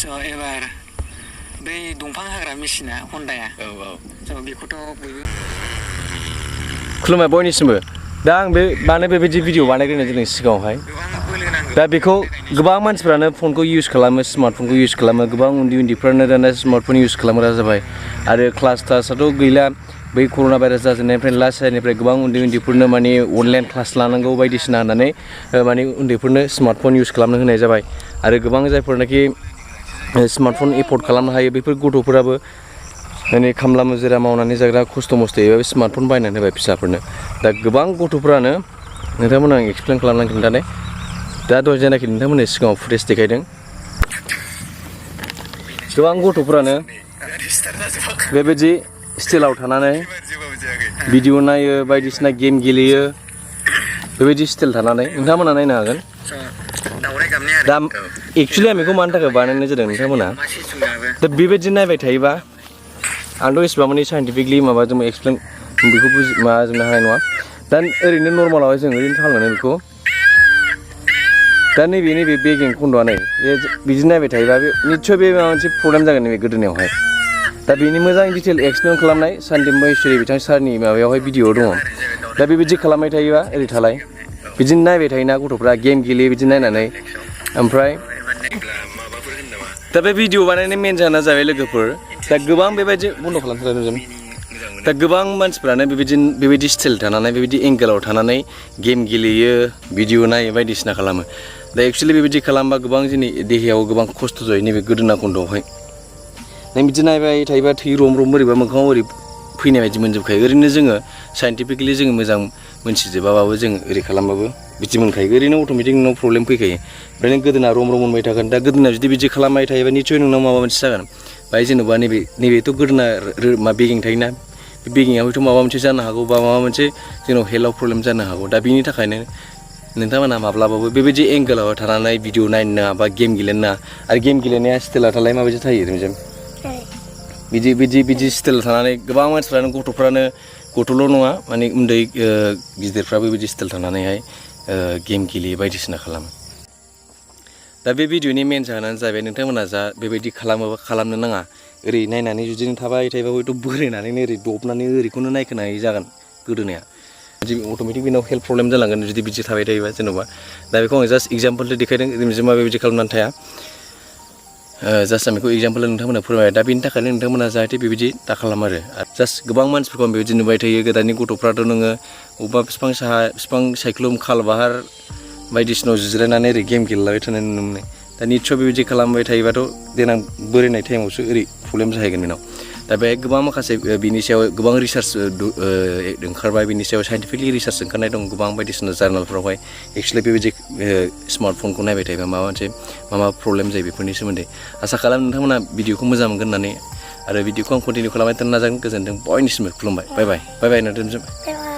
एबार बै दंफां हाग्रा मेसिना हन्डाया बेखौथ' बयबो खुलुमबाय बयनिसिमबो दा आं बे माने बेबायदि भिडिअ बानायग्रोनो जोंनि सिगाङावहाय दा बेखौ गोबां मानसिफ्रानो फनखौ इउज खालामो स्मार्टफनखौ इउज खालामो गोबां उन्दैफ्रानो दाना स्मार्टफन इउज खालामग्रा जाबाय आरो क्लासआथ' गैला बै कर'ना भाइरास जाजेननायनिफ्राय लास्ट जानायनिफ्राय गोबां उन्दैफोरनो माने अनलाइन क्लास लानांगौ बायदिसिना होननानै माने उन्दैफोरनो स्मार्टफन इउज खालामनो होनाय जाबाय आरो गोबां जायफोरनाखि स्मार्टफन एफर्ड खालामनो हायो बेफोर गथ'फोराबो माने खामला मुजिरा मावनानै जाग्रा खस्थ' मस्थ'यै स्मार्टफन बायनानै होबाय फिसाफोरनो दा गोबां गथ'फ्रानो नोंथांमोन आं एक्सप्लेन खालामनानै खिन्थादों दा दहाय जेनाखि नोंथांमोननि सिगाङाव फुटेज देखायदों गोबां गथ'फ्रानो बेबायदि स्टिलाव थानानै भिडिअ नायो बायदिसिना गेम गेलेयो बेबायदि स्टिल थानानै नोंथांमोना नायनो हागोन दा एक्सुवेलि आं बेखौ मानि थाखाय बानायनाय जादों नोंथांमोना दा बेबायदि नायबाय थायोबा आंथ' एसेबां माने साइन्टिफिकलि माबाजों एक्सप्लेन बेखौ माबाजोबनो हानाय नङा दा ओरैनो नर्मालावहाय जों ओरैनो खालामनानै बेखौ दा नैबे बेगिं खन्द'आ नै बिदि नायबाय थायोबा बे निस्सय बे माबा मोनसे प्रब्लेम जागोन नैबे गोदोनायावहाय दा बेनि मोजां डिटेल एक्सप्लेन खालामनाय सानदीप महेश्वरी बिथां सारनि माबायावहाय भिडिअ दङ दा बेबायदि खालामबाय थायोबा ओरै थालाय बिदिनो नायबाय थायोना गथ'फ्रा गेम गेलेयो बिदि नायनानै ओमफ्राय दा बे भिडिअ बानायनाय मेन जाहोना जाबाय लोगोफोर दा गोबां बेबायदि बन्द' खालामथारदों जों दा गोबां मानसिफ्रानो बेबायदि स्टाइल थानानै बेबायदि एंगेलाव थानानै गेम गेलेयो भिडिअ नायो बायदिसिना खालामो दा एक्सुवेलि बेबायदि खालामबा गोबां जोंनि देहायाव गोबां खस्थ' जायो नैबे गोदोना खन्द'आवहाय नों बिदि नायबाय थायोबा थै रम बोरैबा मोखाङाव ओरै फैनाय बायदि मोनजोबखायो ओरैनो जोङो साइन्टिफिकेलि जोङो मोजां मोनथिजोबाबाबो जों ओरै खालामबाबो बिदि मोनखायो ओरैनो अट'मेटिक नोंनाव प्रब्लेम फैखायो ओमफ्राय नों गोदोना रम मोनबाय थागोन दा गोदोना जुदि बिदि खालामबाय थायोबा निस्सय नोंनाव माबा मोनसे जागोन बाहाय जेनेबा नैबेथ' गोदोना मा बेगिं थायोना बे बेगिंआव हयथ' माबा मोनसे जानो हागौ बा माबा मोनसे जोंनाव हेल्थआव प्रब्लेम जानो हागौ दा बिनि थाखायनो नोंथांमोना माब्लाबाबो बेबायदि एंगेलाव थानानै भिडिअ नायनो नाङा बा गेम गेलेनो नाङा आरो गेम गेलेनाया स्टाइला थालाय माबायदि थायो जों बिदि स्टाइल थानानै गोबां मानसिफ्रानो गथ'ल' नङा माने उन्दै गिदिरफ्राबो बिदि स्टाइल थानानैहाय गेम गेलेयो बायदिसिना खालामो दा बे भिडिअनि मेन जाहोनानो जाहैबाय नोंथांमोना जा बेबायदि खालामोबा खालामनो नाङा ओरै नायनानै जुदि नों थाबाय थायोबा हयथ' बोरायनानैनो ओरै दबनानै ओरैखौनो नायखोनाय जागोन गोदोनाया अट'मेटिक बेनाव हेल्थ प्रब्लेम जालांगोन जुदि बिदि थाबाय थायोबा जेन'बा दा बेखौ आं जास्ट एग्जाम्पोल देखायदों जों बेबायदि खालामनानै थाया जास्ट आं बेखौ एग्जाम्पोल नोंथांमोना फोरमायबाय दा बेनि थाखायनो नोंथांमोना जाहाथे बेबायदि दा खालाम आरो जास्ट गोबां मानसिफोरखौ आं बेबायदि नुबाय थायो गोदाननि गथ'फ्राथ' नोङो बबेबा बिफां सायख्लुम खालबाहार बायदिसिनायाव जिरायनानै ओरै गेम गेलेलाबाय थानाय नुनो मोनो दा निस्सय बेबायदि खालामबाय थायोबाथ' देनां बोरायनाय टाइमावसो ओरै प्रब्लेम जाहैगोन बेनाव दा बे गोबां माखासे बिनि सायाव गोबां रिसार्च ओंखारबाय बिनि सायाव साइन्टिफिकलि रिसार्च ओंखारनाय दं गोबां बायदिसिना जार्नालफोरावहाय एक्सुवेलि बेबायदि स्मार्टफनखौ नायबाय थायोबा माबा प्रब्लेम जायो बेफोरनि सोमोन्दै आसा खालाम नोंथांमोना भिडिअखौ मोजां मोनगोन होननानै आरो भिडिअखौ आं कन्टिनिउ खालामबाय थानो नाजागोन गोजोन्थों बयनिसिमबो खुलुमबाय बाय बाय नोंथांजों